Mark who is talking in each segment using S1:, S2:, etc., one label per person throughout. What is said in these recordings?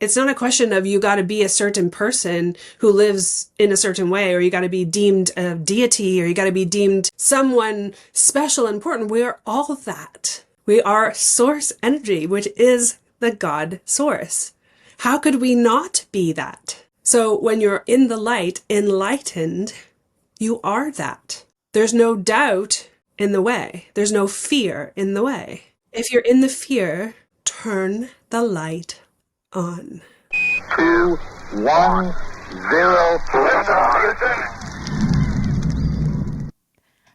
S1: It's not a question of you got to be a certain person who lives in a certain way, or you got to be deemed a deity, or you got to be deemed someone special and important. We are all that. We are source energy, which is the God source. How could we not be that? So when you're in the light, enlightened, you are that. There's no doubt in the way. There's no fear in the way. If you're in the fear, turn the light on.
S2: 2, 1, 0.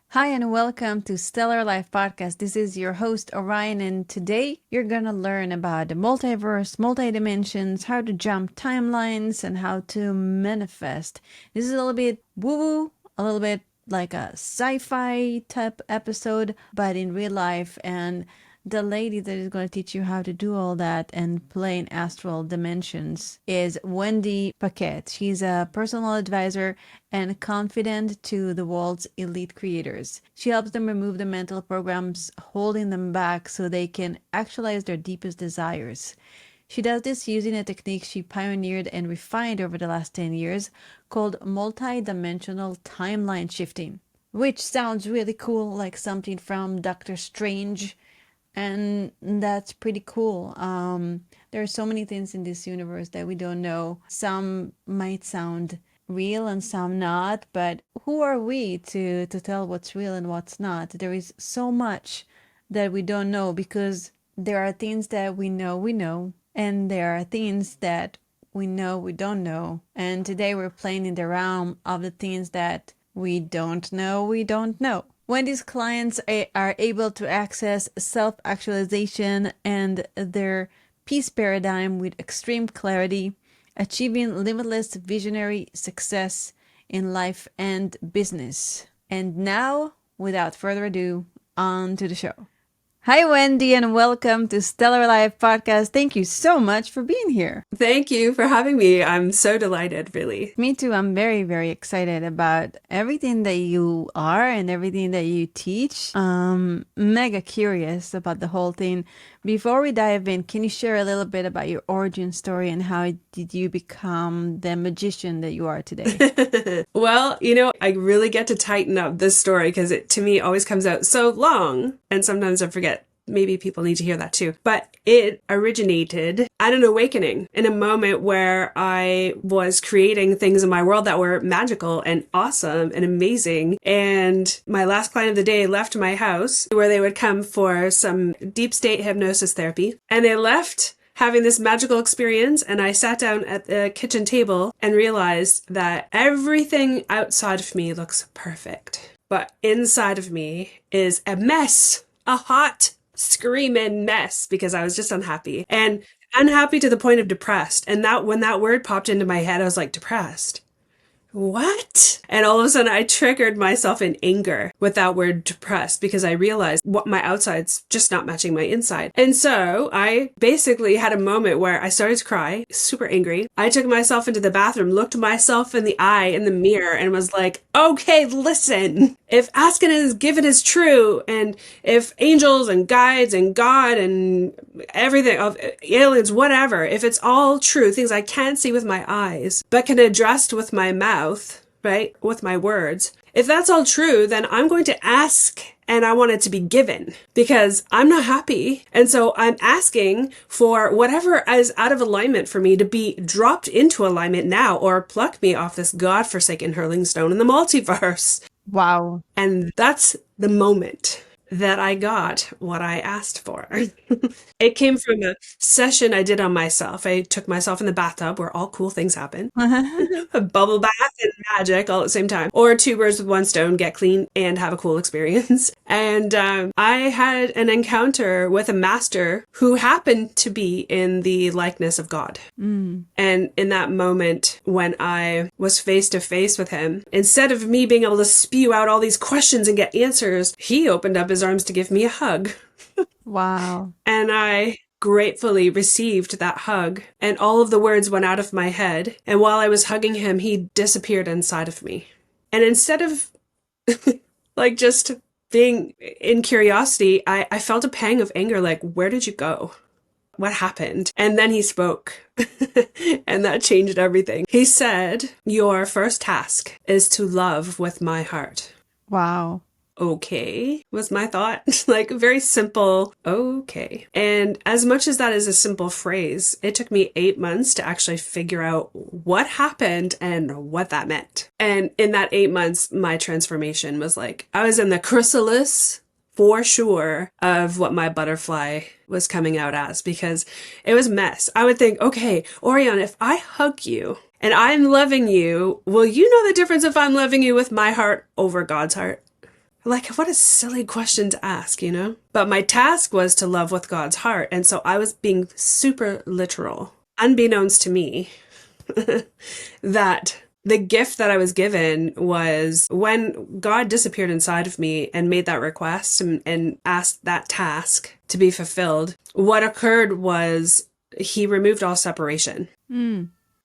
S3: Hi, and welcome to Stellar Life Podcast. This is your host, Orion, and today you're going to learn about the multiverse, multi-dimensions, how to jump timelines, and how to manifest. This is a little bit woo-woo, a little bit like a sci-fi type episode, but in real life. And the lady that is going to teach you how to do all that and play in astral dimensions is Wendy Paquette. She's a personal advisor and confidant to the world's elite creators. She helps them remove the mental programs holding them back so they can actualize their deepest desires. She does this using a technique she pioneered and refined over the last 10 years called multi-dimensional timeline shifting, which sounds really cool, like something from Doctor Strange. And that's pretty cool. There are so many things in this universe that we don't know. Some might sound real and some not, but who are we to tell what's real and what's not? There is so much that we don't know because there are things that we know, and there are things that we don't know. And today we're playing in the realm of the things that we don't know. Wendy's clients are able to access self-actualization and their peace paradigm with extreme clarity, achieving limitless visionary success in life and business. And now, without further ado, on to the show. Hi, Wendy, and welcome to Stellar Life Podcast. Thank you so much for being here.
S1: Thank you for having me. I'm so delighted, really.
S3: Me too. I'm very, very excited about everything that you are and everything that you teach. Mega curious about the whole thing. Before we dive in, can you share a little bit about your origin story and how did you become the magician that you are today?
S1: Well, I really get to tighten up this story because it, to me, always comes out so long. And sometimes I forget. Maybe people need to hear that too. But it originated at an awakening in a moment where I was creating things in my world that were magical and awesome and amazing. And my last client of the day left my house where they would come for some deep state hypnosis therapy. And they left having this magical experience, and I sat down at the kitchen table and realized that everything outside of me looks perfect. But inside of me is a mess, a hot screaming mess, because I was just unhappy, and unhappy to the point of depressed. And that when that word popped into my head, I was like, depressed? What? And all of a sudden I triggered myself in anger with that word depressed because I realized what my outside's just not matching my inside. And so I basically had a moment where I started to cry, super angry. I took myself into the bathroom, looked myself in the eye in the mirror and was like, okay, listen, if asking is given is true, and if angels and guides and God and everything of aliens, whatever, if it's all true, things I can't see with my eyes, but can address with my mouth, right? With my words. If that's all true, then I'm going to ask, and I want it to be given because I'm not happy. And so I'm asking for whatever is out of alignment for me to be dropped into alignment now, or pluck me off this godforsaken hurling stone in the multiverse.
S3: Wow.
S1: And that's the moment that I got what I asked for. It came from a session I did on myself. I took myself in the bathtub where all cool things happen. A bubble bath and magic all at the same time. Or two birds with one stone, get clean and have a cool experience. And I had an encounter with a master who happened to be in the likeness of God. And in that moment, when I was face to face with him, instead of me being able to spew out all these questions and get answers, he opened up his arms to give me a hug.
S3: Wow.
S1: And I gratefully received that hug, and all of the words went out of my head. And while I was hugging him, he disappeared inside of me. And instead of like just being in curiosity, I felt a pang of anger, like, where did you go? what happened? And then he spoke and that changed everything. He said, your first task is to love with my heart.
S3: Wow.
S1: Okay, was my thought. Like very simple, okay. And as much as that is a simple phrase, it took me 8 months to actually figure out what happened and what that meant. And in that 8 months, my transformation was like, I was in the chrysalis for sure of what my butterfly was coming out as, because it was mess. I would think, okay, Orion, if I hug you and I'm loving you, will you know the difference if I'm loving you with my heart over God's heart? Like, what a silly question to ask, you know? But my task was to love with God's heart. And so I was being super literal, unbeknownst to me, that the gift that I was given was when God disappeared inside of me and made that request and asked that task to be fulfilled, what occurred was he removed all separation.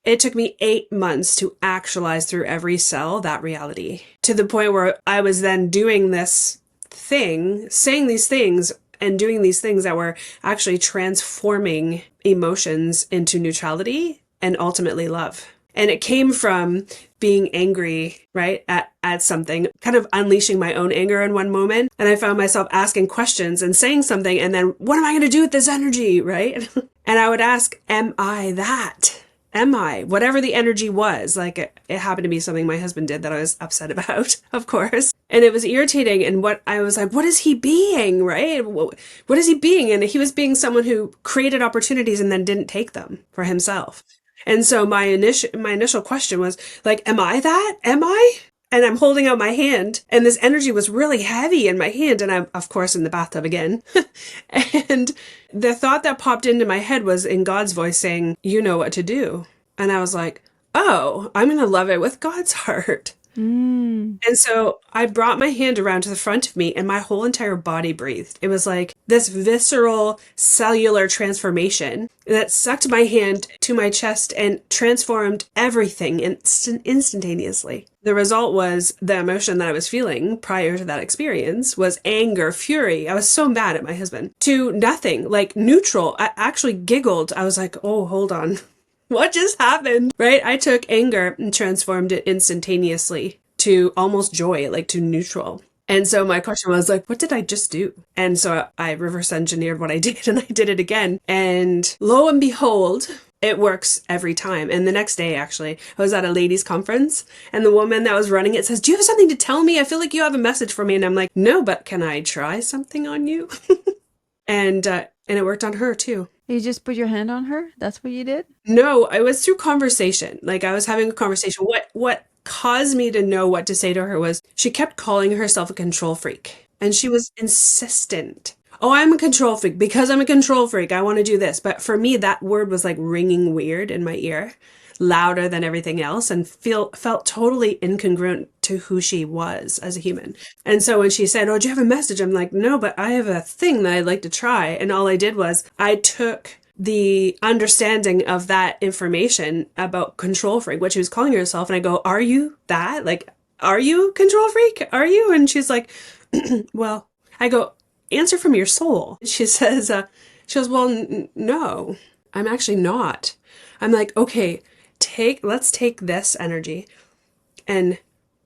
S1: It took me 8 months to actualize through every cell that reality, to the point where I was then doing this thing, saying these things and doing these things that were actually transforming emotions into neutrality and ultimately love. And it came from being angry, right, at something, kind of unleashing my own anger in one moment. And I found myself asking questions and saying something, and then what am I going to do with this energy, right? And I would ask, am I that? Am I? Whatever the energy was, like it happened to be something my husband did that I was upset about, of course. And it was irritating. And what I was like, what is he being, right? What is he being? And he was being someone who created opportunities and then didn't take them for himself. And so my initial question was like, am I that? Am I? And I'm holding out my hand, and this energy was really heavy in my hand, and I'm, of course, in the bathtub again. And the thought that popped into my head was in God's voice saying, you know what to do. And I was like, oh, I'm going to love it with God's heart. And so I brought my hand around to the front of me, and my whole entire body breathed. It was like this visceral cellular transformation that sucked my hand to my chest and transformed everything instantaneously. The result was the emotion that I was feeling prior to that experience was anger, fury. I was so mad at my husband, to nothing, like neutral. I actually giggled. I was like, oh, hold on. What just happened? Right? I took anger and transformed it instantaneously to almost joy, like to neutral. And so my question was like, what did I just do? And so I reverse engineered what I did, and I did it again. And lo and behold, it works every time. And the next day, actually, I was at a ladies' conference, and the woman that was running it says, do you have something to tell me? I feel like you have a message for me. And I'm like, no, but can I try something on you? And it worked on her too.
S3: You just put your hand on her? That's what you did?
S1: No, it was through conversation. Like I was having a conversation. What caused me to know what to say to her was she kept calling herself a control freak. And she was insistent. Oh, I'm a control freak. Because I'm a control freak, I want to do this. But for me, that word was like ringing weird in my ear, louder than everything else, and felt totally incongruent to who she was as a human. And so when she said, oh, do you have a message? I'm like, no, but I have a thing that I'd like to try. And all I did was I took the understanding of that information about control freak, what she was calling herself, and I go, are you that? Like, are you control freak? Are you? And she's like, well, I go, answer from your soul. She says, she goes, well, no, I'm actually not. I'm like, okay, let's take this energy and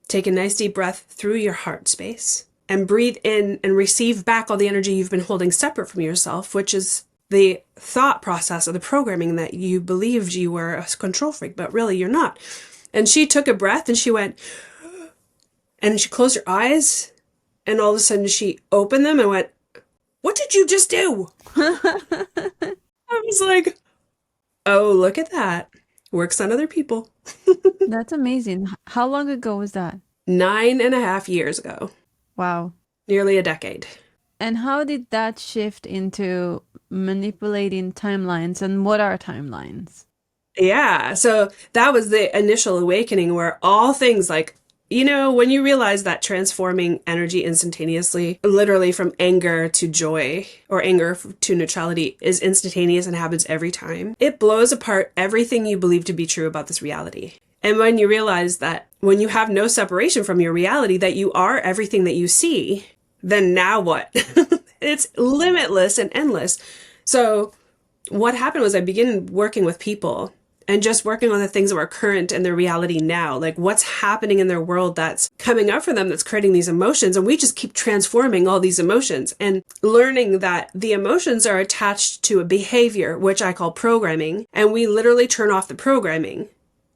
S1: take a nice deep breath through your heart space and breathe in and receive back all the energy you've been holding separate from yourself, which is the thought process or the programming that you believed you were a control freak, but really you're not. And she took a breath and she went, and she closed her eyes, and all of a sudden she opened them and went, what did you just do? I was like, oh, look at that. Works on other people.
S3: That's amazing. How long ago was that?
S1: 9.5 years ago.
S3: Wow.
S1: Nearly a decade.
S3: And how did that shift into manipulating timelines, and what are timelines?
S1: Yeah, so that was the initial awakening where all things like, you know, when you realize that transforming energy instantaneously, literally from anger to joy or anger to neutrality is instantaneous and happens every time, it blows apart everything you believe to be true about this reality. And when you realize that when you have no separation from your reality, that you are everything that you see, then now what? It's limitless and endless. So what happened was I began working with people and just working on the things that were current in their reality now, like what's happening in their world that's coming up for them, that's creating these emotions. And we just keep transforming all these emotions and learning that the emotions are attached to a behavior, which I call programming. And we literally turn off the programming,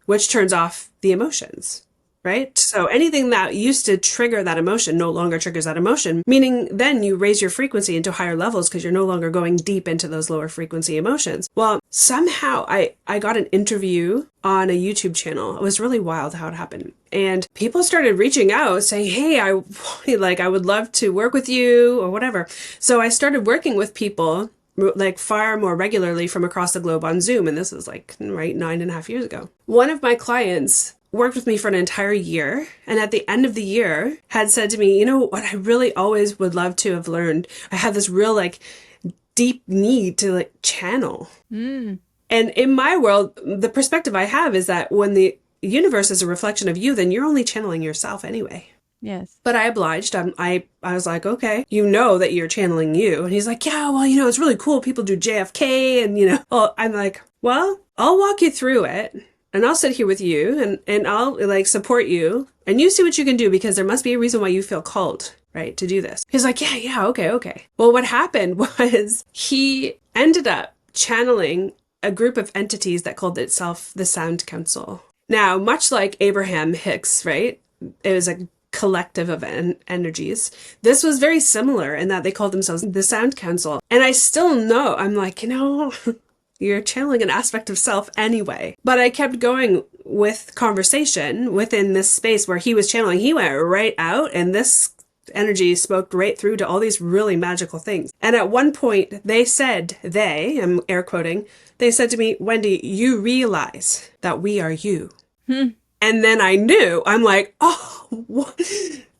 S1: which turns off the emotions. Right? So anything that used to trigger that emotion no longer triggers that emotion, meaning then you raise your frequency into higher levels because you're no longer going deep into those lower frequency emotions. Well, somehow I got an interview on a YouTube channel. It was really wild how it happened. And people started reaching out saying, hey, I would love to work with you or whatever. So I started working with people like far more regularly from across the globe on Zoom. And this was like, right, 9.5 years ago. One of my clients worked with me for an entire year. And at the end of the year had said to me, you know what I really always would love to have learned? I have this real like deep need to like channel. And in my world, the perspective I have is that when the universe is a reflection of you, then you're only channeling yourself anyway.
S3: Yes.
S1: But I obliged. I was like, okay, you know that you're channeling you. And he's like, yeah, well, you know, it's really cool. People do JFK and, you know, well, I'm like, well, I'll walk you through it. And I'll sit here with you and I'll like support you and you see what you can do because there must be a reason why you feel called, right, to do this. He's like, yeah, okay. Well, what happened was he ended up channeling a group of entities that called itself the Sound Council. Now, much like Abraham Hicks, right, it was a collective of energies. This was very similar in that they called themselves the Sound Council. And I still know, I'm like, you know, you're channeling an aspect of self anyway. But I kept going with conversation within this space where he was channeling. He went right out and this energy spoke right through to all these really magical things. And at one point they said, I'm air quoting, they said to me, Wendy, you realize that we are you. And then I knew, I'm like, oh, what?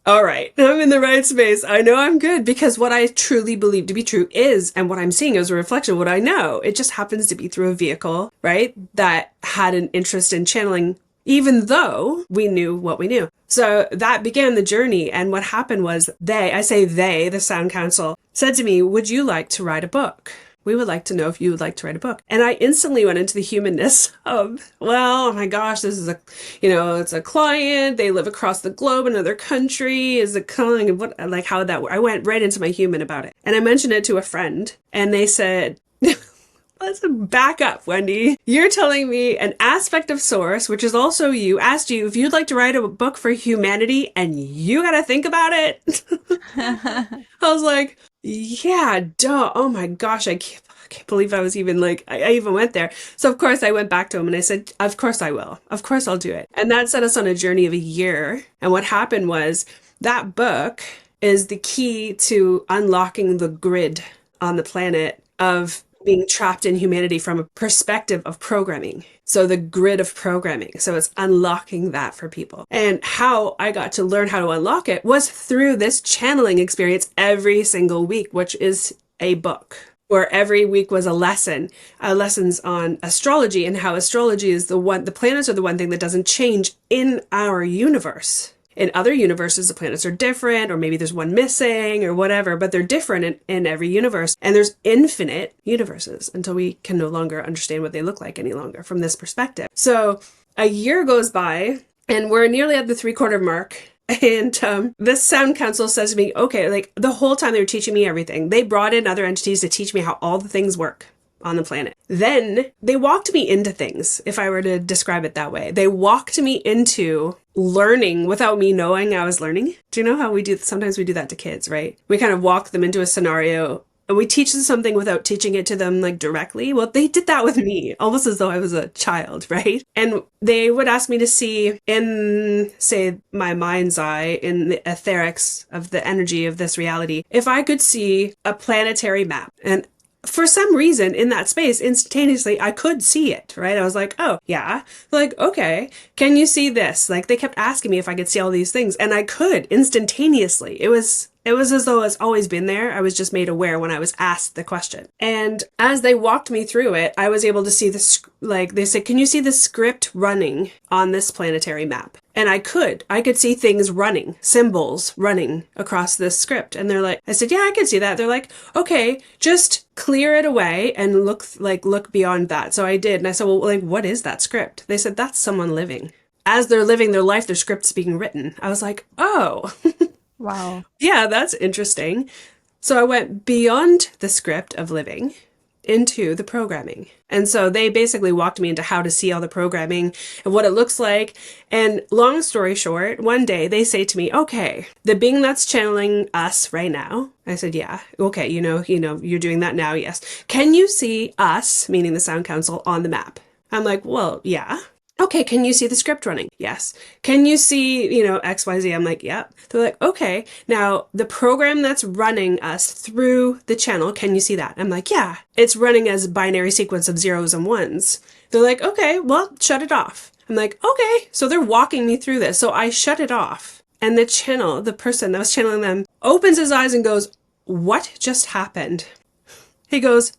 S1: All right, I'm in the right space. I know I'm good because what I truly believe to be true is, and what I'm seeing is a reflection of what I know. It just happens to be through a vehicle, right, that had an interest in channeling, even though we knew what we knew. So that began the journey. And what happened was the Sound Council, said to me, would you like to write a book? We would like to know if you would like to write a book. And I instantly went into the humanness of, well, oh my gosh, this is it's a client. They live across the globe in another country. Is it calling? What, like, how would that work? I went right into my human about it. And I mentioned it to a friend and they said, let's back up, Wendy. You're telling me an aspect of Source, which is also you, asked you if you'd like to write a book for humanity and you got to think about it. I was like, yeah, duh. Oh my gosh. I can't believe I was even like, I even went there. So of course I went back to him and I said, of course I will. Of course I'll do it. And that set us on a journey of a year. And what happened was that book is the key to unlocking the grid on the planet of being trapped in humanity from a perspective of programming. So the grid of programming. So it's unlocking that for people. And how I got to learn how to unlock it was through this channeling experience every single week, which is a book where every week was a lesson, lessons on astrology and how astrology is the planets are the one thing that doesn't change in our universe. In other universes, the planets are different, or maybe there's one missing or whatever, but they're different in every universe. And there's infinite universes until we can no longer understand what they look like any longer from this perspective. So a year goes by and we're nearly at the 3/4 mark. And this Sound Council says to me, okay, like the whole time they were teaching me everything, they brought in other entities to teach me how all the things work on the planet. Then they walked me into things, if I were to describe it that way. They walked me into learning without me knowing I was learning. Do you know how sometimes we do that to kids, right? We kind of walk them into a scenario and we teach them something without teaching it to them like directly. Well, they did that with me, almost as though I was a child, right? And they would ask me to see in, say, my mind's eye, in the etherics of the energy of this reality, if I could see a planetary map. And for some reason in that space, instantaneously, I could see it, right? I was like, oh, yeah. Like, okay, can you see this? Like, they kept asking me if I could see all these things, and I could instantaneously. It was It was as though it's always been there. I was just made aware when I was asked the question. And as they walked me through it, I was able to see this, like they said, can you see the script running on this planetary map? And I could see things running, symbols running across this script. And they're like, I said, yeah, I can see that. They're like, okay, just clear it away and look beyond that. So I did. And I said, well, like, what is that script? They said, that's someone living. As they're living their life, their script's being written. I was like, oh,
S3: Wow.
S1: yeah, that's interesting. So I went beyond the script of living into the programming. And so they basically walked me into how to see all the programming and what it looks like. And long story short, one day they say to me, okay, the being that's channeling us right now. I said, yeah, okay, you're doing that now. Yes. Can you see us, meaning the Sound Council, on the map? I'm like, well, yeah. Okay, can you see the script running? Yes. Can you see, XYZ? I'm like, yep. They're like, okay, now the program that's running us through the channel, can you see that? I'm like, yeah, it's running as a binary sequence of zeros and ones. They're like, okay, well, shut it off. I'm like, okay. So they're walking me through this. So I shut it off. And the person that was channeling them, opens his eyes and goes, what just happened? He goes,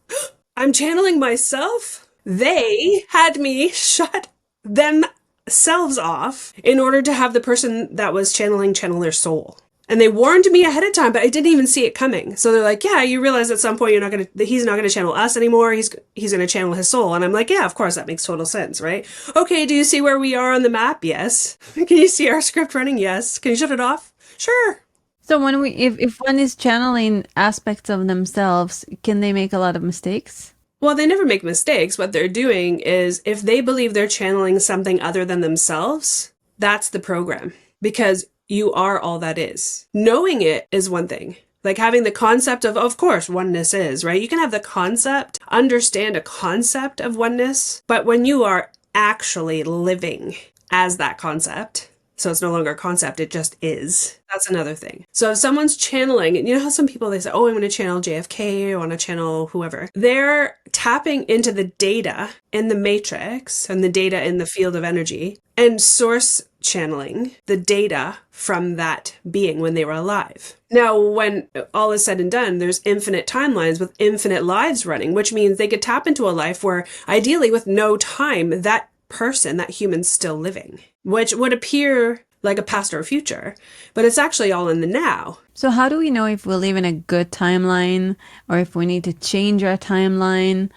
S1: I'm channeling myself. They had me shut themselves off in order to have the person that was channeling channel their soul. And they warned me ahead of time, but I didn't even see it coming. So they're like, yeah, you realize at some point he's not going to channel us anymore. He's going to channel his soul. And I'm like, yeah, of course, that makes total sense, right? Okay, do you see where we are on the map? Yes. Can you see our script running? Yes. Can you shut it off? Sure.
S3: So if one is channeling aspects of themselves, can they make a lot of mistakes?
S1: Well, they never make mistakes. What they're doing is if they believe they're channeling something other than themselves, that's the program, because you are all that is. Knowing it is one thing. Like having the concept of course, oneness is, right? You can have the concept, understand a concept of oneness, but when you are actually living as that concept, so it's no longer a concept, it just is. That's another thing. So if someone's channeling, you know how some people, they say, oh, I'm going to channel JFK, I want to channel whoever. They're tapping into the data in the matrix and the data in the field of energy and source channeling the data from that being when they were alive. Now, when all is said and done, there's infinite timelines with infinite lives running, which means they could tap into a life where ideally with no time, that person, that human's still living, which would appear like a past or a future, but it's actually all in the now.
S3: So how do we know if we live in a good timeline or if we need to change our timeline,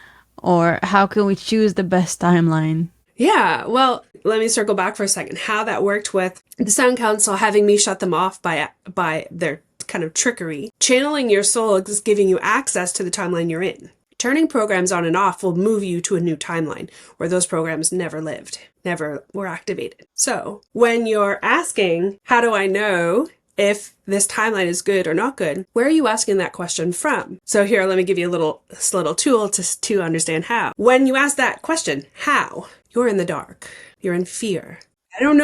S3: or how can we choose the best timeline?
S1: Yeah, well, let me circle back for a second. How that worked with the Sound Council having me shut them off by their kind of trickery. Channeling your soul is giving you access to the timeline you're in. Turning programs on and off will move you to a new timeline where those programs never lived, never were activated. So when you're asking, how do I know if this timeline is good or not good, where are you asking that question from? So here, let me give you this little tool to understand how. When you ask that question, how, you're in the dark, you're in fear. I don't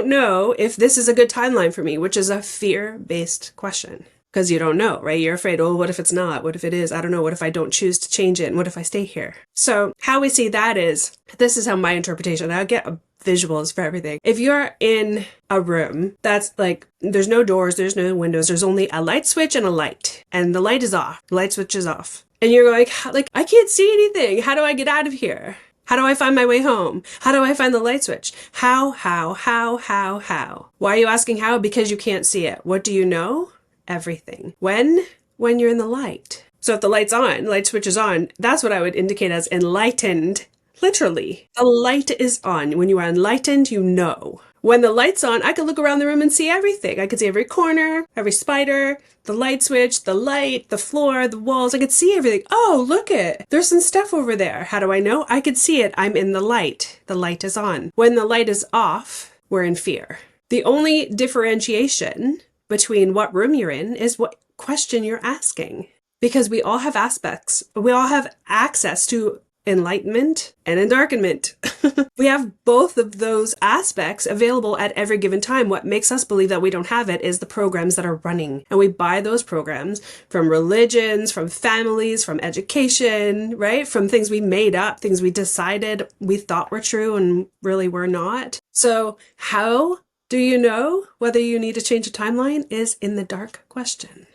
S1: know if this is a good timeline for me, which is a fear-based question. Because you don't know, right? You're afraid, oh, what if it's not? What if it is? I don't know. What if I don't choose to change it? And what if I stay here? So how we see that is, this is how my interpretation, I'll get visuals for everything. If you're in a room that's like, there's no doors, there's no windows, there's only a light switch and a light, and the light is off, the light switch is off. And you're going, I can't see anything. How do I get out of here? How do I find my way home? How do I find the light switch? How? Why are you asking how? Because you can't see it. What do you know? Everything. When you're in the light. So if the light's on, light switch is on, that's what I would indicate as enlightened. Literally, the light is on. When you are enlightened, you know. When the light's on, I could look around the room and see everything. I could see every corner, every spider, the light switch, the light, the floor, the walls. I could see everything. Oh, look it. There's some stuff over there. How do I know? I could see it. I'm in the light. The light is on. When the light is off, we're in fear. The only differentiation between what room you're in is what question you're asking. Because we all have access to enlightenment and endarkenment. We have both of those aspects available at every given time. What makes us believe that we don't have it is the programs that are running. And we buy those programs from religions, from families, from education, right? From things we made up, things we decided we thought were true and really were not. So how Do you know whether you need to change a timeline is in the dark question.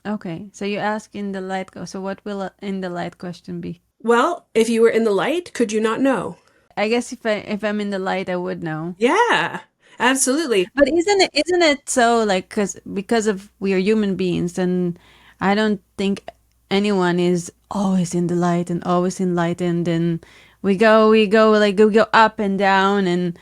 S3: Okay, so you ask in the light. So what will in the light question be?
S1: Well, if you were in the light, could you not know?
S3: I guess if I'm in the light, I would know.
S1: Yeah, absolutely.
S3: But isn't it so like because of we are human beings, and I don't think anyone is always in the light and always enlightened, and we go up and down, and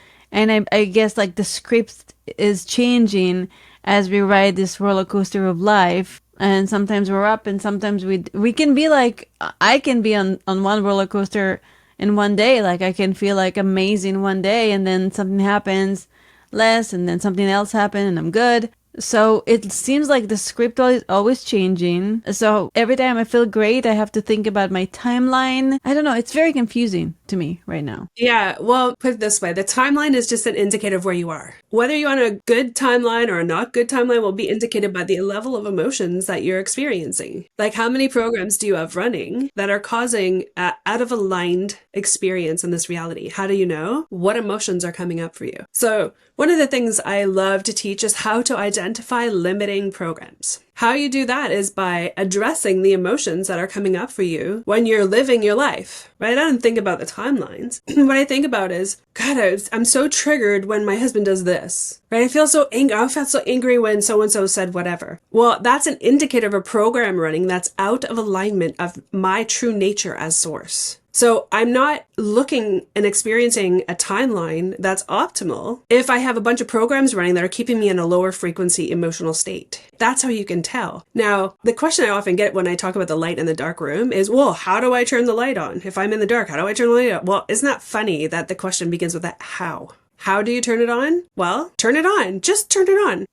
S3: I guess like the script is changing as we ride this roller coaster of life. And sometimes we're up, and sometimes we can be like, I can be on one roller coaster in one day. Like I can feel like amazing one day, and then something happens less, and then something else happened, and I'm good. So it seems like the script is always changing. So every time I feel great, I have to think about my timeline. I don't know. It's very confusing to me right now.
S1: Yeah, well, put it this way. The timeline is just an indicator of where you are. Whether you're on a good timeline or a not good timeline will be indicated by the level of emotions that you're experiencing. Like how many programs do you have running that are causing out of aligned experience in this reality? How do you know what emotions are coming up for you? So one of the things I love to teach is how to identify limiting programs. How you do that is by addressing the emotions that are coming up for you when you're living your life, right? I don't think about the timelines. What I think about is, God, I'm so triggered when my husband does this, right? I felt so angry when so-and-so said whatever. Well, that's an indicator of a program running that's out of alignment of my true nature as source. So I'm not looking and experiencing a timeline that's optimal if I have a bunch of programs running that are keeping me in a lower frequency emotional state. That's how you can tell. Now, the question I often get when I talk about the light in the dark room is, well, how do I turn the light on? If I'm in the dark, how do I turn the light on? Well, isn't that funny that the question begins with that how? How do you turn it on? Well, turn it on. Just turn it on.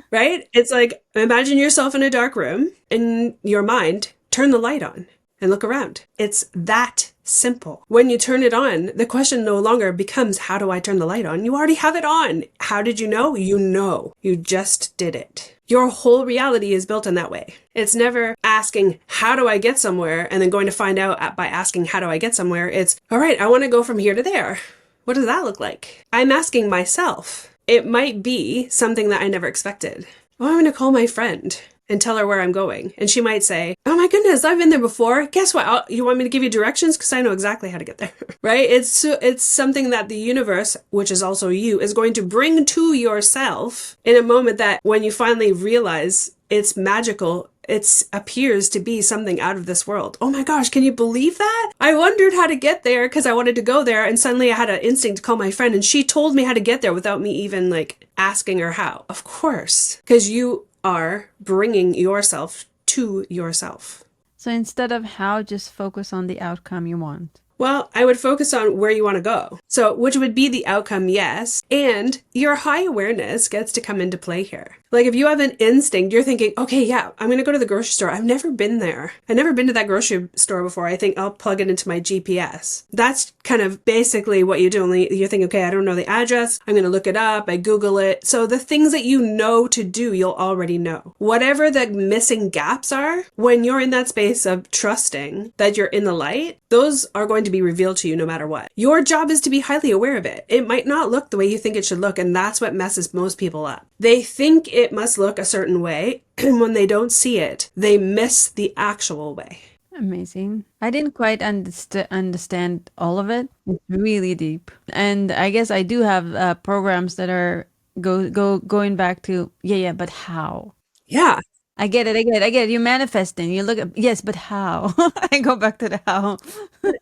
S1: Right? It's like, imagine yourself in a dark room. In your mind, turn the light on and look around. It's that simple. When you turn it on, the question no longer becomes, how do I turn the light on? You already have it on. How did you know? You know. You just did it. Your whole reality is built in that way. It's never asking, how do I get somewhere? And then going to find out by asking, how do I get somewhere? It's, all right, I want to go from here to there. What does that look like? I'm asking myself. It might be something that I never expected. Oh, I'm going to call my friend and tell her where I'm going. And she might say, oh my goodness, I've been there before. Guess what? You want me to give you directions? Because I know exactly how to get there, right? It's something that the universe, which is also you, is going to bring to yourself in a moment that when you finally realize it's magical, it appears to be something out of this world. Oh my gosh, can you believe that? I wondered how to get there because I wanted to go there, and suddenly I had an instinct to call my friend, and she told me how to get there without me even like asking her how. Of course, because you are bringing yourself to yourself.
S3: So instead of how, just focus on the outcome you want.
S1: Well, I would focus on where you want to go. So, which would be the outcome, yes. And your high awareness gets to come into play here. Like if you have an instinct, you're thinking, okay, yeah, I'm going to go to the grocery store. I've never been there. I've never been to that grocery store before. I think I'll plug it into my GPS. That's kind of basically what you do. Only you're thinking, okay, I don't know the address. I'm going to look it up. I Google it. So the things that you know to do, you'll already know. Whatever the missing gaps are, when you're in that space of trusting that you're in the light, those are going to be revealed to you no matter what. Your job is to be highly aware of it. It might not look the way you think it should look, and that's what messes most people up. They think it must look a certain way, and when they don't see it, they miss the actual way.
S3: Amazing. I didn't quite understand all of it. It's really deep. And I guess I do have programs that are going back to, yeah, but how?
S1: Yeah.
S3: I get it. You're manifesting. You look at, yes, but how? I go back to the how.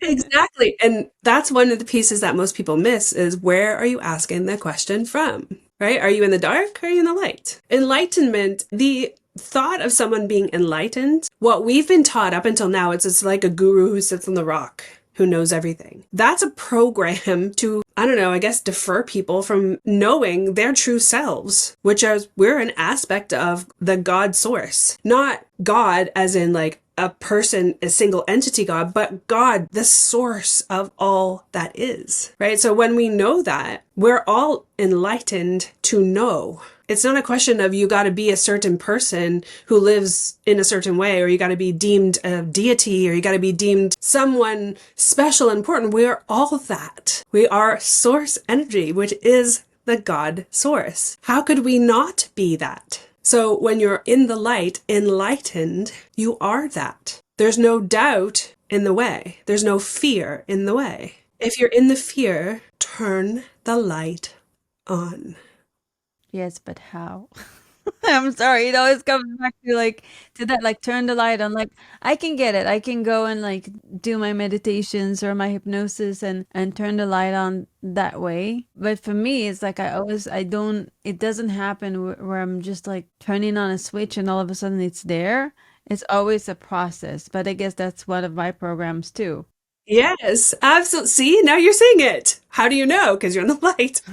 S1: Exactly. And that's one of the pieces that most people miss is, where are you asking the question from? Right? Are you in the dark? Or are you in the light? Enlightenment, the thought of someone being enlightened, what we've been taught up until now, it's like a guru who sits on the rock, who knows everything. That's a program to, I don't know, I guess defer people from knowing their true selves, which is, we're an aspect of the God source. Not God as in like a person, a single entity God, but God, the source of all that is, right? So when we know that, we're all enlightened to know. It's not a question of you got to be a certain person who lives in a certain way, or you got to be deemed a deity, or you got to be deemed someone special and important. We are all that. We are source energy, which is the God source. How could we not be that? So when you're in the light, enlightened, you are that. There's no doubt in the way. There's no fear in the way. If you're in the fear, turn the light on.
S3: Yes, but how? I'm sorry. It always comes back to like to that like turn the light on. Like I can get it. I can go and like do my meditations or my hypnosis and turn the light on that way. But for me, it's like I don't. It doesn't happen where I'm just like turning on a switch and all of a sudden it's there. It's always a process. But I guess that's one of my programs too.
S1: Yes, absolutely. See, now you're seeing it. How do you know? Because you're in the light.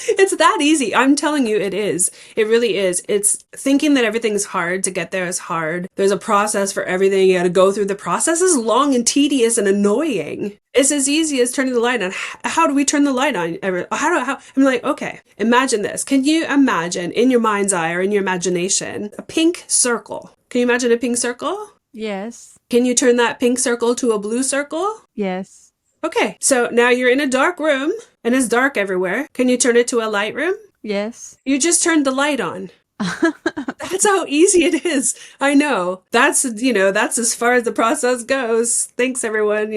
S1: It's that easy. I'm telling you, it is. It really is. It's thinking that everything's hard to get there is hard. There's a process for everything. You got to go through the process is long and tedious and annoying. It's as easy as turning the light on. How do we turn the light on? I'm like, okay, imagine this. Can you imagine in your mind's eye or in your imagination a pink circle? Can you imagine a pink circle?
S3: Yes.
S1: Can you turn that pink circle to a blue circle?
S3: Yes.
S1: Okay, so now you're in a dark room and it's dark everywhere. Can you turn it to a light room?
S3: Yes.
S1: You just turned the light on. That's how easy it is. I know. That's as far as the process goes. Thanks, everyone,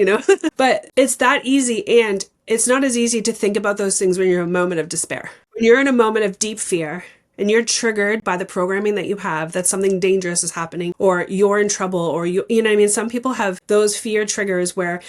S1: But it's that easy, and it's not as easy to think about those things when you're in a moment of despair. When you're in a moment of deep fear, and you're triggered by the programming that you have, that something dangerous is happening, or you're in trouble, or you know what I mean? Some people have those fear triggers where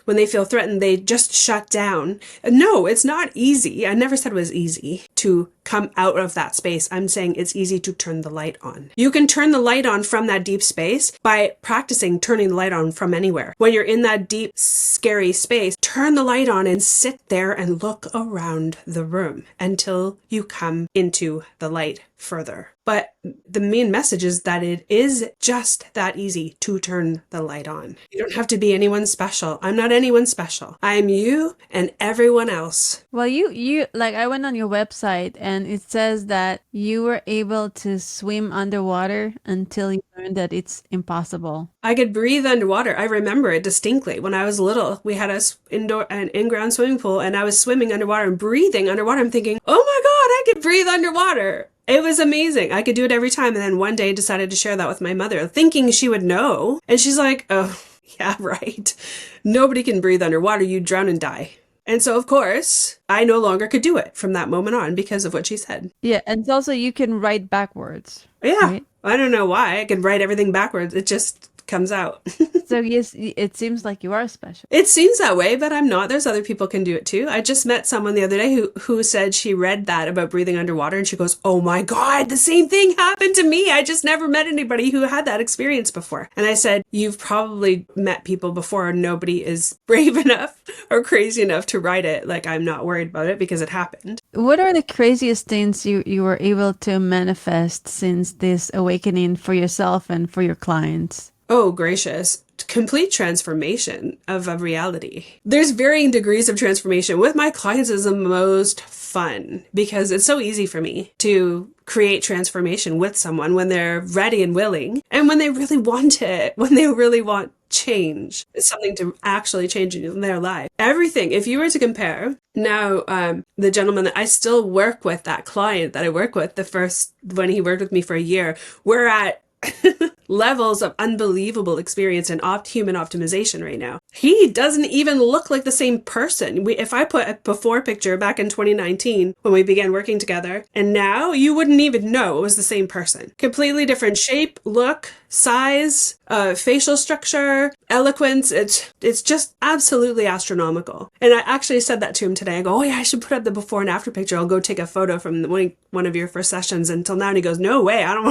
S1: when they feel threatened, they just shut down. No, it's not easy. I never said it was easy to come out of that space. I'm saying it's easy to turn the light on. You can turn the light on from that deep space by practicing turning the light on from anywhere. When you're in that deep, scary space, turn the light on and sit there and look around the room until you come into the light further. But the main message is that it is just that easy to turn the light on. You don't have to be anyone special. I'm not anyone special. I am you and everyone else.
S3: Well, you like I went on your website and it says that you were able to swim underwater until you learned that it's impossible.
S1: I could breathe underwater. I remember it distinctly. When I was little, we had an in-ground swimming pool and I was swimming underwater and breathing underwater. I'm thinking, oh my God, I could breathe underwater. It was amazing. I could do it every time. And then one day decided to share that with my mother, thinking she would know. And she's like, oh, yeah, right. Nobody can breathe underwater. You drown and die. And so, of course, I no longer could do it from that moment on because of what she said.
S3: Yeah, and also you can write backwards.
S1: Yeah.
S3: Right?
S1: I don't know why. I could write everything backwards. It just comes out.
S3: So yes, it seems like you are special.
S1: It seems that way, but I'm not. There's other people can do it too. I just met someone the other day who said she read that about breathing underwater and she goes, oh my God, the same thing happened to me. I just never met anybody who had that experience before. And I said, you've probably met people before and nobody is brave enough or crazy enough to write it. Like, I'm not worried about it because it happened.
S3: What are the craziest things you were able to manifest since this awakening for yourself and for your clients?
S1: Oh, gracious. Complete transformation of a reality. There's varying degrees of transformation. With my clients is the most fun because it's so easy for me to create transformation with someone when they're ready and willing and when they really want it, when they really want change. It's something to actually change in their life. Everything, if you were to compare now, the gentleman that I still work with, that client that I work with, when he worked with me for a year, we're at levels of unbelievable experience in human optimization right now. He doesn't even look like the same person. If I put a before picture back in 2019 when we began working together, and now you wouldn't even know it was the same person. Completely different shape, look, size, facial structure, eloquence. It's just absolutely astronomical. And I actually said that to him today. I go, oh yeah, I should put up the before and after picture. I'll go take a photo from one of your first sessions until now. And he goes, no way, I don't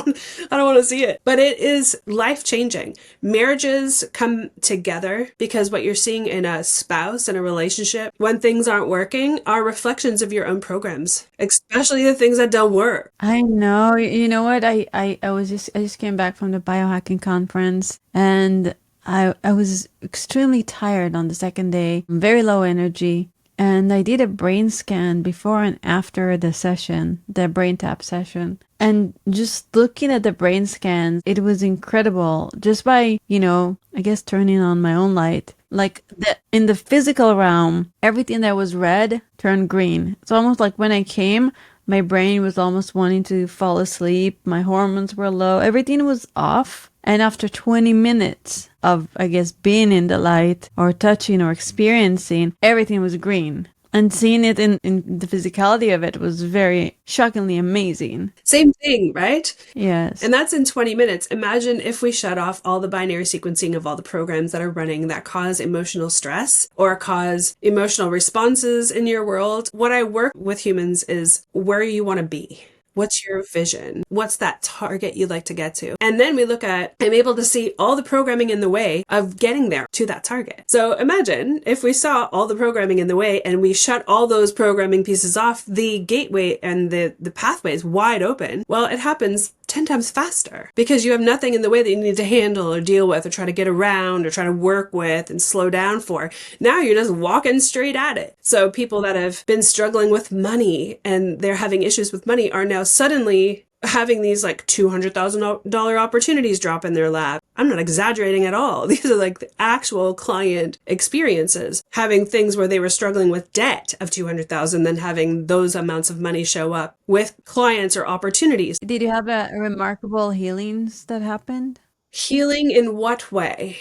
S1: want to see it. But it is life-changing. Marriages come together because what you're seeing in a spouse and a relationship when things aren't working are reflections of your own programs, especially the things that don't work.
S3: I know. You know what? I just came back from the biohacking conference and I was extremely tired on the second day, very low energy. And I did a brain scan before and after the session, the brain tap session. And just looking at the brain scans, it was incredible. Just by, I guess turning on my own light, Like in the physical realm, everything that was red turned green. It's almost like when I came, my brain was almost wanting to fall asleep. My hormones were low. Everything was off. And after 20 minutes of, I guess, being in the light or touching or experiencing, everything was green. And seeing it in the physicality of it was very shockingly amazing.
S1: Same thing, right?
S3: Yes.
S1: And that's in 20 minutes. Imagine if we shut off all the binary sequencing of all the programs that are running that cause emotional stress or cause emotional responses in your world. What I work with humans is where you want to be. What's your vision? What's that target you'd like to get to? And then we look at, I'm able to see all the programming in the way of getting there to that target. So imagine if we saw all the programming in the way and we shut all those programming pieces off, the gateway and the pathway is wide open. Well, it happens 10 times faster because you have nothing in the way that you need to handle or deal with or try to get around or try to work with and slow down for. Now you're just walking straight at it. So people that have been struggling with money and they're having issues with money are now suddenly having these like $200,000 opportunities drop in their lap. I'm not exaggerating at all. These are like the actual client experiences. Having things where they were struggling with debt of 200,000, then having those amounts of money show up with clients or opportunities.
S3: Did you have a remarkable healings that happened?
S1: Healing in what way?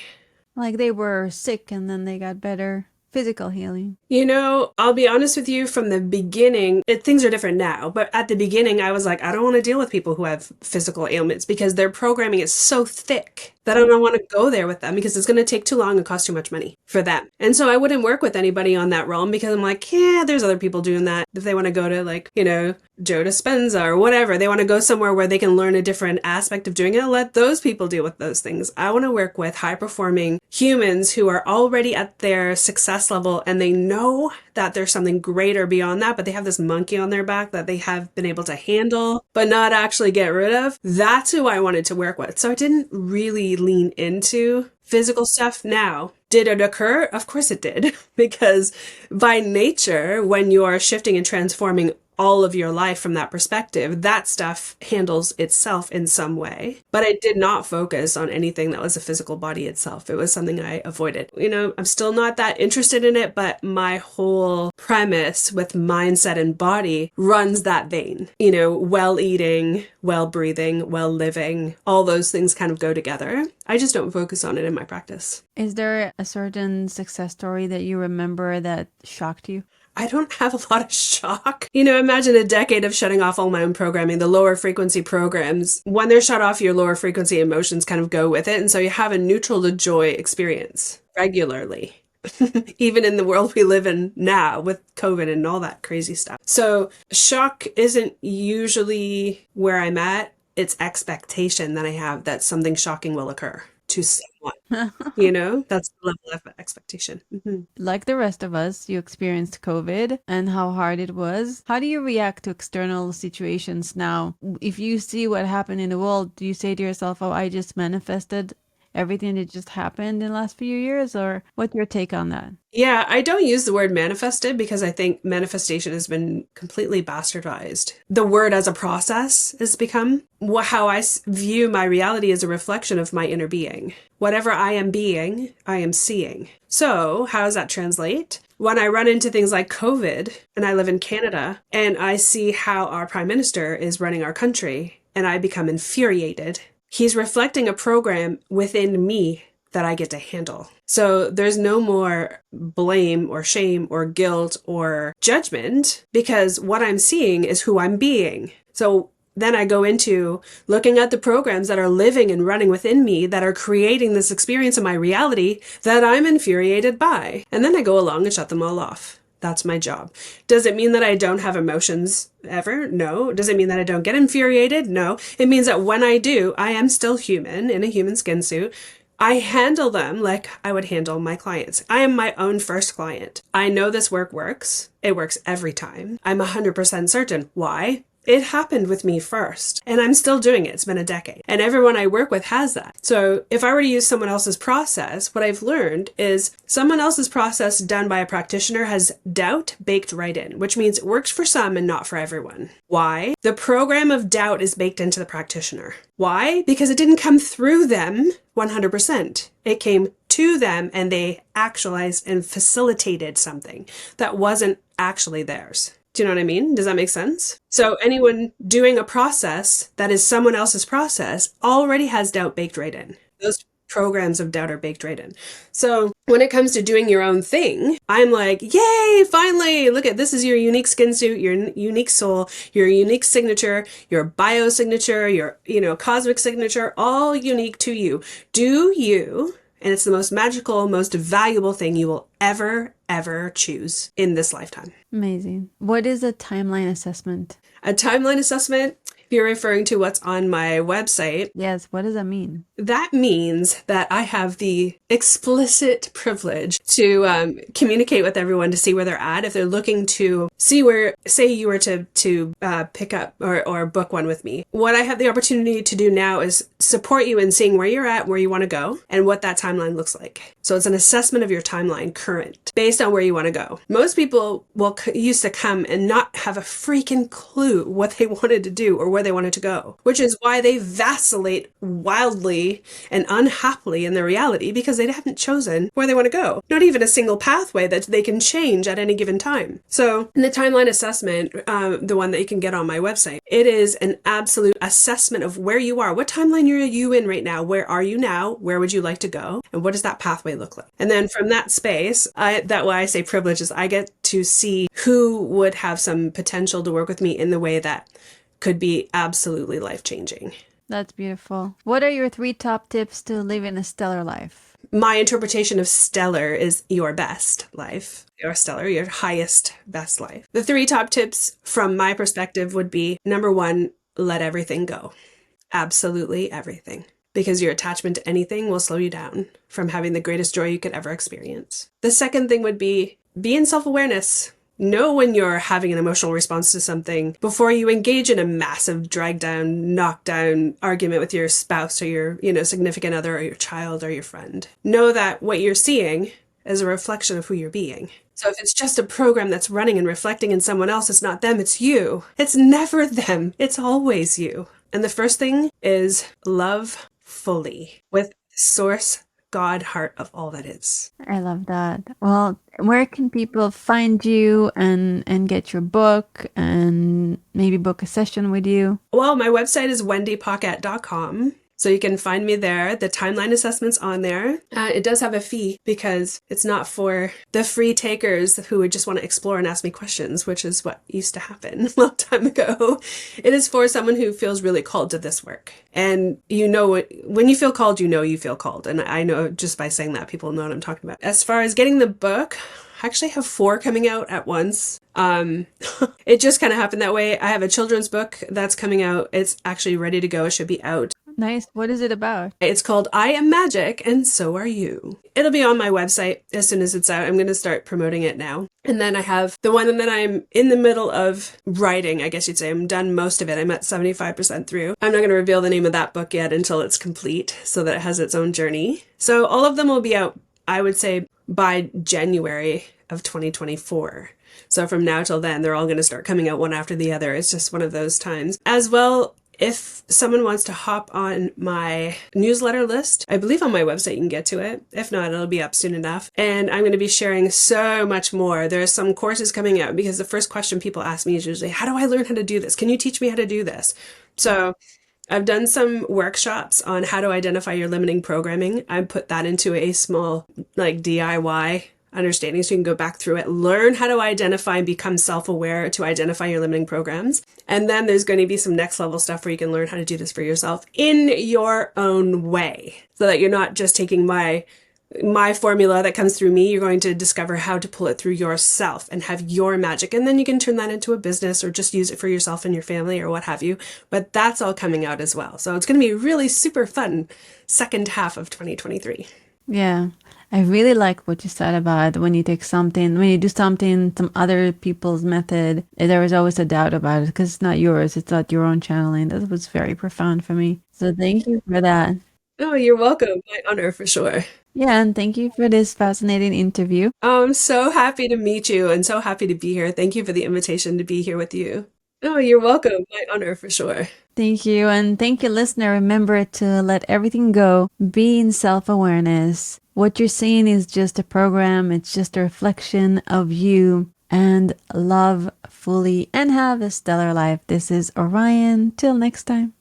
S3: Like they were sick and then they got better. Physical healing.
S1: You know, I'll be honest with you, from the beginning, things are different now, but at the beginning I was like, I don't want to deal with people who have physical ailments because their programming is so thick that I don't want to go there with them because it's going to take too long and cost too much money for them. And so I wouldn't work with anybody on that realm because I'm like, yeah, there's other people doing that. If they want to go to like, you know, Joe Dispenza or whatever, they want to go somewhere where they can learn a different aspect of doing it, let those people deal with those things. I want to work with high performing humans who are already at their success level and they know that there's something greater beyond that, but they have this monkey on their back that they have been able to handle, but not actually get rid of. That's who I wanted to work with. So I didn't really lean into physical stuff now. Did it occur? Of course it did, because by nature, when you are shifting and transforming all of your life from that perspective, that stuff handles itself in some way. But I did not focus on anything that was a physical body itself. It was something I avoided. You know, I'm still not that interested in it, but my whole premise with mindset and body runs that vein. You know, well eating, well breathing, well living, all those things kind of go together. I just don't focus on it in my practice.
S3: Is there a certain success story that you remember that shocked you?
S1: I don't have a lot of shock. You know, imagine a decade of shutting off all my own programming, the lower frequency programs. When they're shut off, your lower frequency emotions kind of go with it. And so you have a neutral to joy experience regularly, even in the world we live in now with COVID and all that crazy stuff. So shock isn't usually where I'm at. It's expectation that I have that something shocking will occur to someone. You know, that's the level of expectation. Mm-hmm.
S3: Like the rest of us, you experienced COVID and how hard it was. How do you react to external situations now? If you see what happened in the world, do you say to yourself, oh, I just manifested everything that just happened in the last few years? Or what's your take on that?
S1: Yeah, I don't use the word manifested because I think manifestation has been completely bastardized. The word as a process has become how I view my reality as a reflection of my inner being. Whatever I am being, I am seeing. So how does that translate? When I run into things like COVID and I live in Canada and I see how our prime minister is running our country and I become infuriated, he's reflecting a program within me that I get to handle. So there's no more blame or shame or guilt or judgment because what I'm seeing is who I'm being. So then I go into looking at the programs that are living and running within me that are creating this experience of my reality that I'm infuriated by. And then I go along and shut them all off. That's my job. Does it mean that I don't have emotions ever? No. Does it mean that I don't get infuriated? No. It means that when I do, I am still human in a human skin suit. I handle them like I would handle my clients. I am my own first client. I know this work works. It works every time. I'm 100% certain. Why? it happened with me first, and I'm still doing it. It's been a decade, and everyone I work with has that. So if I were to use someone else's process, what I've learned is someone else's process done by a practitioner has doubt baked right in, which means it works for some and not for everyone. Why? The program of doubt is baked into the practitioner. Why? Because it didn't come through them 100%. It came to them and they actualized and facilitated something that wasn't actually theirs. Do you know what I mean? Does that make sense? So anyone doing a process that is someone else's process already has doubt baked right in. Those programs of doubt are baked right in. So when it comes to doing your own thing, I'm like, yay, finally, look at this is your unique skin suit, your unique soul, your unique signature, your biosignature, your cosmic signature, all unique to you. Do you, and it's the most magical, most valuable thing you will ever choose in this lifetime.
S3: Amazing. What is a timeline assessment?
S1: A timeline assessment, if you're referring to what's on my website.
S3: Yes, what does that mean?
S1: That means that I have the explicit privilege to communicate with everyone to see where they're at. If they're looking to see where, say you were to pick up or book one with me, what I have the opportunity to do now is support you in seeing where you're at, where you want to go, and what that timeline looks like. So it's an assessment of your timeline current based on where you want to go. Most people used to come and not have a freaking clue what they wanted to do or where they wanted to go, which is why they vacillate wildly and unhappily in their reality because they haven't chosen where they want to go. Not even a single pathway that they can change at any given time. So in the timeline assessment, the one that you can get on my website, it is an absolute assessment of where you are. What timeline are you in right now? Where are you now? Where would you like to go? And what does that pathway look like? And then from that space, that why I say privilege is I get to see who would have some potential to work with me in the way that could be absolutely life-changing.
S3: That's beautiful. What are your 3 top tips to living a stellar life?
S1: My interpretation of stellar is your best life. Or stellar, your highest, best life. The 3 top tips from my perspective would be, number 1, let everything go. Absolutely everything. Because your attachment to anything will slow you down from having the greatest joy you could ever experience. The second thing would be in self-awareness. Know when you're having an emotional response to something before you engage in a massive drag down, knock down argument with your spouse or your, significant other or your child or your friend. Know that what you're seeing is a reflection of who you're being. So if it's just a program that's running and reflecting in someone else, it's not them, it's you. It's never them. It's always you. And the first thing is love fully with source God, heart of all that is.
S3: I love that. Well, where can people find you and get your book and maybe book a session with you?
S1: Well, my website is wendypaquette.com. So you can find me there. The timeline assessment's on there. It does have a fee because it's not for the free takers who would just want to explore and ask me questions, which is what used to happen a long time ago. It is for someone who feels really called to this work. And when you feel called, you feel called. And I know just by saying that, people know what I'm talking about. As far as getting the book, I actually have 4 coming out at once. It just kind of happened that way. I have a children's book that's coming out. It's actually ready to go. It should be out.
S3: Nice. What is it about?
S1: It's called I Am Magic and So Are You. It'll be on my website as soon as it's out. I'm going to start promoting it now. And then I have the one that I'm in the middle of writing, I guess you'd say. I'm done most of it. I'm at 75% through. I'm not going to reveal the name of that book yet until it's complete so that it has its own journey. So all of them will be out, I would say, by January of 2024. So from now till then, they're all going to start coming out one after the other. It's just one of those times. As well, if someone wants to hop on my newsletter list, I believe on my website you can get to it. If not, it'll be up soon enough. And I'm going to be sharing so much more. There's some courses coming out because the first question people ask me is usually, how do I learn how to do this? Can you teach me how to do this? So I've done some workshops on how to identify your limiting programming. I put that into a small DIY understanding so you can go back through it, learn how to identify and become self-aware to identify your limiting programs. And then there's going to be some next level stuff where you can learn how to do this for yourself in your own way so that you're not just taking my formula that comes through me. You're going to discover how to pull it through yourself and have your magic. And then you can turn that into a business or just use it for yourself and your family or what have you. But that's all coming out as well. So it's going to be really super fun second half of 2023.
S3: Yeah. I really like what you said about when you take something, when you do something, some other people's method, there is always a doubt about it because it's not yours. It's not your own channeling. That was very profound for me. So thank you for that.
S1: Oh, you're welcome. My honor for sure.
S3: Yeah, and thank you for this fascinating interview.
S1: I'm so happy to meet you and so happy to be here. Thank you for the invitation to be here with you. Oh, you're welcome. My honor for sure.
S3: Thank you. And thank you, listener. Remember to let everything go. Be in self-awareness. What you're seeing is just a program. It's just a reflection of you. And love fully and have a stellar life. This is Orion. Till next time.